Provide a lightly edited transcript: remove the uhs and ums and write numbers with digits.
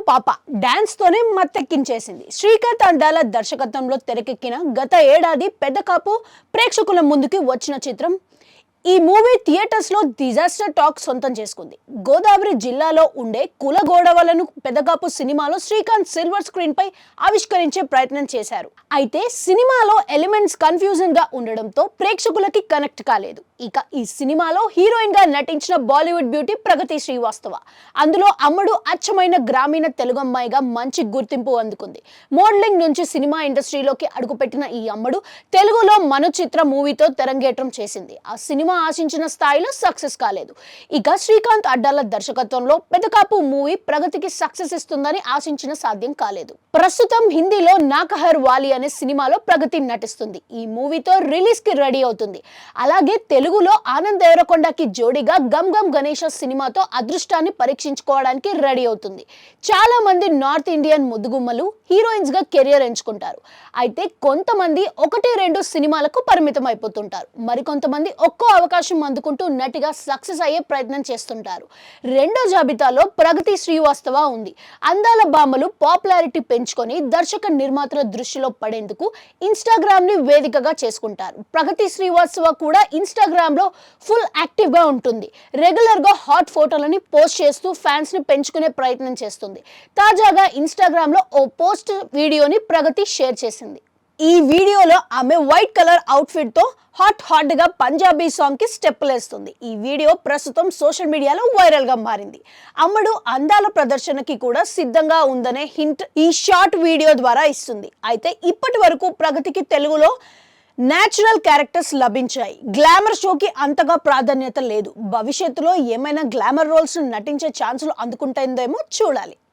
పాప డాన్స్ తోనే మత్తెక్కించేసింది. శ్రీకాంత్ అండాల దర్శకత్వంలో తెరకెక్కిన గత ఏడాది పెద్ద కాపు ప్రేక్షకుల ముందుకి వచ్చిన చిత్రం. ఈ మూవీ థియేటర్స్ లో డిజాస్టర్ టాక్ సొంతం చేసుకుంది. గోదావరి జిల్లాలో ఉండే కుల గోడవలను పెదకాపు సినిమాలో శ్రీకాంత్ సిల్వర్ స్క్రీన్ పై ఆవిష్కరించే ప్రయత్నం చేశారు. అయితే సినిమాలో ఎలిమెంట్స్ కన్ఫ్యూజన్ గా ఉండడంతో ప్రేక్షకులకి కనెక్ట్ కాలేదు. ఇక ఈ సినిమాలో హీరోయిన్ గా నటించిన బాలీవుడ్ బ్యూటీ ప్రగతి శ్రీవాస్తవ. అందులో అమ్మడు అచ్చమైన గ్రామీణ తెలుగు అమ్మాయిగా మంచి గుర్తింపు అందుకుంది. మోడలింగ్ నుంచి సినిమా ఇండస్ట్రీలోకి అడుగుపెట్టిన ఈ అమ్మడు తెలుగులో మను చిత్ర మూవీతో తెరంగేట్రం చేసింది. ఆ సినిమా ఆశించిన స్థాయిలో సక్సెస్ కాలేదు. ఇక శ్రీకాంత్ అడ్డాల దర్శకత్వంలో పెదకాపు మూవీ ప్రగతికి సక్సెస్ ఇస్తుందని ఆశించిన సాధ్యం కాలేదు. ప్రస్తుతం హిందీలో నాకహర్ వాలి అనే సినిమాలో ప్రగతి నటిస్తుంది. ఈ మూవీతో రిలీజ్ కి రెడీ అవుతుంది. అలాగే తెలుగులో ఆనంద్ దేవరకొండకి జోడీగా గమ్ గమ్ గణేష సినిమాతో అదృష్టాన్ని పరీక్షించుకోవడానికి రెడీ అవుతుంది. చాలా మంది నార్త్ ఇండియన్ ముద్దుగుమ్మలు హీరోయిన్స్ గా కెరియర్ ఎంచుకుంటారు. అయితే కొంతమంది 1-2 సినిమాలకు పరిమితం అయిపోతుంటారు. మరికొంతమంది ఒక్కో అవకాశం అందుకుంటూ నటిగా సక్సెస్ అయ్యే ప్రయత్నం చేస్తుంటారు. రెండో జాబితాలో ప్రగతి శ్రీవాస్తవ ఉంది. అందాల భామలు పాపులారిటీ పెంచుకొని దర్శక నిర్మాతల దృష్టిలో పడేందుకు ఇన్స్టాగ్రామ్ ని వేదికగా చేసుకుంటారు. ప్రగతి శ్రీవాస్తవ కూడా ఇన్స్టాగ్రామ్ లో ఫుల్ యాక్టివ్ గా ఉంటుంది. రెగ్యులర్ గా హాట్ ఫోటోలని పోస్ట్ చేస్తూ ఫ్యాన్స్ ని పెంచుకునే ప్రయత్నం చేస్తుంది. తాజాగా ఇన్స్టాగ్రామ్ లో ఓ పోస్ట్ వీడియోని ప్రగతి షేర్ చేసింది. ఈ వీడియోలో ఆమె వైట్ కలర్ అవుట్ఫిట్ తో హాట్ గా పంజాబీ సాంగ్ కి స్టెప్పులు వేస్తుంది. ఈ వీడియో ప్రస్తుతం సోషల్ మీడియాలో వైరల్ గా మారింది. అమ్మడు అందాల ప్రదర్శనకి కూడా సిద్ధంగా ఉందనే హింట్ ఈ షార్ట్ వీడియో ద్వారా ఇస్తుంది. అయితే ఇప్పటి వరకు ప్రగతికి తెలుగులో నేచురల్ క్యారెక్టర్స్ లభించాయి. గ్లామర్ షోకి అంతగా ప్రాధాన్యత లేదు. భవిష్యత్తులో ఏమైనా గ్లామర్ రోల్స్ నటించే ఛాన్సులు అందుకుంటుందేమో చూడాలి.